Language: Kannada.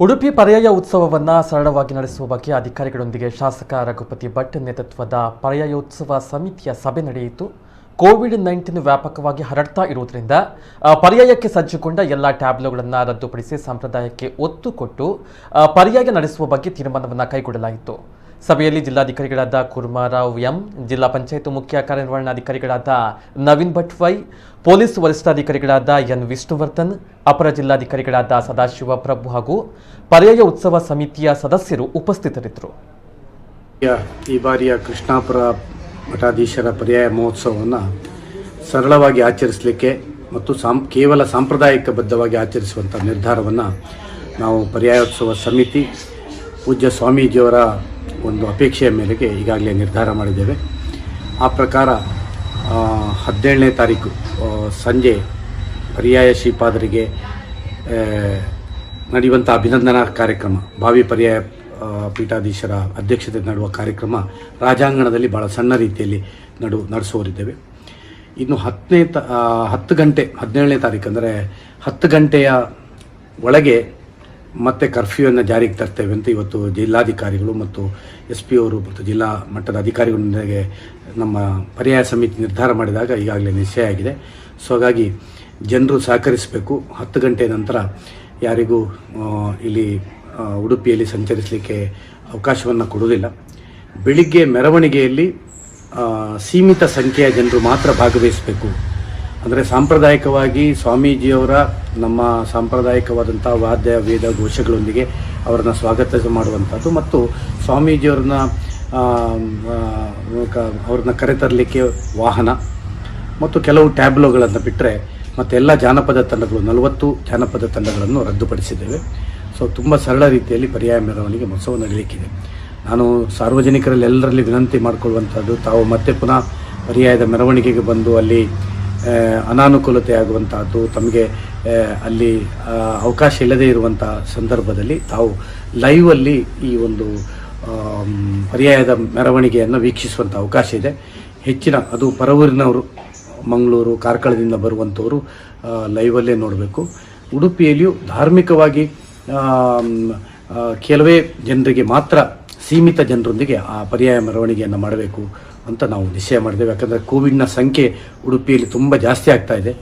ಉಡುಪಿ ಪರ್ಯಾಯ ಉತ್ಸವವನ್ನು ಸರಳವಾಗಿ ನಡೆಸುವ ಬಗ್ಗೆ ಅಧಿಕಾರಿಗಳೊಂದಿಗೆ ಶಾಸಕ ರಘುಪತಿ ಭಟ್ ನೇತೃತ್ವದ ಪರ್ಯಾಯೋತ್ಸವ ಸಮಿತಿಯ ಸಭೆ ನಡೆಯಿತು. ಕೋವಿಡ್-19 ವ್ಯಾಪಕವಾಗಿ ಹರಡ್ತಾ ಇರುವುದರಿಂದ ಪರ್ಯಾಯಕ್ಕೆ ಸಜ್ಜುಗೊಂಡ ಎಲ್ಲ ಟ್ಯಾಬ್ಲೋಗಳನ್ನು ರದ್ದುಪಡಿಸಿ ಸಂಪ್ರದಾಯಕ್ಕೆ ಒತ್ತು ಕೊಟ್ಟು ಪರ್ಯಾಯ ನಡೆಸುವ ಬಗ್ಗೆ ತೀರ್ಮಾನವನ್ನು ಕೈಗೊಳ್ಳಲಾಯಿತು. ಸಭೆಯಲ್ಲಿ ಜಿಲ್ಲಾಧಿಕಾರಿಗಳಾದ ಕುರ್ಮಾರಾವ್ ಎಂ, ಜಿಲ್ಲಾ ಪಂಚಾಯತ್ ಮುಖ್ಯ ಕಾರ್ಯನಿರ್ವಹಣಾಧಿಕಾರಿಗಳಾದ ನವೀನ್ ಭಟ್ ವೈ, ಪೊಲೀಸ್ ವರಿಷ್ಠಾಧಿಕಾರಿಗಳಾದ ಎನ್ ವಿಷ್ಣುವರ್ಧನ್, ಅಪರ ಜಿಲ್ಲಾಧಿಕಾರಿಗಳಾದ ಸದಾಶಿವ ಪ್ರಭು ಹಾಗೂ ಪರ್ಯಾಯ ಉತ್ಸವ ಸಮಿತಿಯ ಸದಸ್ಯರು ಉಪಸ್ಥಿತರಿದ್ದರು. ಈ ಬಾರಿಯ ಕೃಷ್ಣಾಪುರ ಮಠಾಧೀಶರ ಪರ್ಯಾಯ ಮಹೋತ್ಸವವನ್ನು ಸರಳವಾಗಿ ಆಚರಿಸಲಿಕ್ಕೆ ಮತ್ತು ಕೇವಲ ಸಾಂಪ್ರದಾಯಿಕಬದ್ಧವಾಗಿ ಆಚರಿಸುವಂಥ ನಿರ್ಧಾರವನ್ನು ನಾವು ಪರ್ಯಾಯೋತ್ಸವ ಸಮಿತಿ ಪೂಜ್ಯ ಸ್ವಾಮೀಜಿಯವರ ಒಂದು ಅಪೇಕ್ಷೆಯ ಮೇರೆಗೆ ಈಗಾಗಲೇ ನಿರ್ಧಾರ ಮಾಡಿದ್ದೇವೆ. ಆ ಪ್ರಕಾರ 17ನೇ ತಾರೀಕು ಸಂಜೆ ಪರ್ಯಾಯ ಶ್ರೀಪಾದರಿಗೆ ನಡೆಯುವಂಥ ಅಭಿನಂದನಾ ಕಾರ್ಯಕ್ರಮ, ಭಾವಿ ಪರ್ಯಾಯ ಪೀಠಾಧೀಶರ ಅಧ್ಯಕ್ಷತೆ ನಡೆಯುವ ಕಾರ್ಯಕ್ರಮ ರಾಜಾಂಗಣದಲ್ಲಿ ಭಾಳ ಸಣ್ಣ ರೀತಿಯಲ್ಲಿ ನಡೆಸುವರಿದ್ದೇವೆ. ಇನ್ನು 10 ಗಂಟೆ 17ನೇ ತಾರೀಕು ಅಂದರೆ 10 ಗಂಟೆಯ ಒಳಗೆ ಮತ್ತೆ ಕರ್ಫ್ಯೂವನ್ನು ಜಾರಿಗೆ ತರ್ತೇವೆ ಅಂತ ಇವತ್ತು ಜಿಲ್ಲಾಧಿಕಾರಿಗಳು ಮತ್ತು SP ಅವರು ಮತ್ತು ಜಿಲ್ಲಾ ಮಟ್ಟದ ಅಧಿಕಾರಿಗಳೊಂದಿಗೆ ನಮ್ಮ ಪರ್ಯಾಯ ಸಮಿತಿ ನಿರ್ಧಾರ ಮಾಡಿದಾಗ ಈಗಾಗಲೇ ನಿಶ್ಚಯ ಆಗಿದೆ. ಸೊ ಹಾಗಾಗಿ ಜನರು ಸಹಕರಿಸಬೇಕು. 10 ಗಂಟೆ ನಂತರ ಯಾರಿಗೂ ಇಲ್ಲಿ ಉಡುಪಿಯಲ್ಲಿ ಸಂಚರಿಸಲಿಕ್ಕೆ ಅವಕಾಶವನ್ನು ಕೊಡುವುದಿಲ್ಲ. ಬೆಳಿಗ್ಗೆ ಮೆರವಣಿಗೆಯಲ್ಲಿ ಸೀಮಿತ ಸಂಖ್ಯೆಯ ಜನರು ಮಾತ್ರ ಭಾಗವಹಿಸಬೇಕು. ಅಂದರೆ ಸಾಂಪ್ರದಾಯಿಕವಾಗಿ ಸ್ವಾಮೀಜಿಯವರ ನಮ್ಮ ಸಾಂಪ್ರದಾಯಿಕವಾದಂಥ ವಾದ್ಯ ವೇದ ಘೋಷಗಳೊಂದಿಗೆ ಅವರನ್ನು ಸ್ವಾಗತ ಮಾಡುವಂಥದ್ದು ಮತ್ತು ಸ್ವಾಮೀಜಿಯವ್ರನ್ನ ಕರೆತರಲಿಕ್ಕೆ ವಾಹನ ಮತ್ತು ಕೆಲವು ಟ್ಯಾಬ್ಲೋಗಳನ್ನು ಬಿಟ್ಟರೆ ಮತ್ತೆಲ್ಲ ಜಾನಪದ ತಂಡಗಳು 40 ಜಾನಪದ ತಂಡಗಳನ್ನು ರದ್ದುಪಡಿಸಿದ್ದೇವೆ. ಸೊ ತುಂಬ ಸರಳ ರೀತಿಯಲ್ಲಿ ಪರ್ಯಾಯ ಮೆರವಣಿಗೆ ಮಹೋತ್ಸವ ನಡೆಯಲಿಕ್ಕಿದೆ. ನಾನು ಸಾರ್ವಜನಿಕರಲ್ಲಿ ಎಲ್ಲರಲ್ಲಿ ವಿನಂತಿ ಮಾಡಿಕೊಳ್ಳುವಂಥದ್ದು, ತಾವು ಮತ್ತೆ ಪುನಃ ಪರ್ಯಾಯದ ಮೆರವಣಿಗೆಗೆ ಬಂದು ಅಲ್ಲಿ ಅನಾನುಕೂಲತೆ ಆಗುವಂಥದ್ದು, ತಮಗೆ ಅಲ್ಲಿ ಅವಕಾಶ ಇಲ್ಲದೇ ಇರುವಂಥ ಸಂದರ್ಭದಲ್ಲಿ ತಾವು ಲೈವಲ್ಲಿ ಈ ಒಂದು ಪರ್ಯಾಯದ ಮೆರವಣಿಗೆಯನ್ನು ವೀಕ್ಷಿಸುವಂಥ ಅವಕಾಶ ಇದೆ. ಹೆಚ್ಚಿನ ಅದು ಪರವೂರಿನವರು, ಮಂಗಳೂರು, ಕಾರ್ಕಳದಿಂದ ಬರುವಂಥವರು ಲೈವಲ್ಲೇ ನೋಡಬೇಕು. ಉಡುಪಿಯಲ್ಲಿಯೂ ಧಾರ್ಮಿಕವಾಗಿ ಕೆಲವೇ ಜನರಿಗೆ ಮಾತ್ರ, ಸೀಮಿತ ಜನರೊಂದಿಗೆ ಆ ಪರ್ಯಾಯ ಮೆರವಣಿಗೆಯನ್ನು ಮಾಡಬೇಕು ಅಂತ ನಾವು ನಿಶ್ಚಯ ಮಾಡಿದ್ದೇವೆ. ಯಾಕಂದರೆ ಕೋವಿಡ್ನ ಸಂಖ್ಯೆ ಉಡುಪಿಯಲ್ಲಿ ತುಂಬ ಜಾಸ್ತಿ ಆಗ್ತಾ ಇದೆ.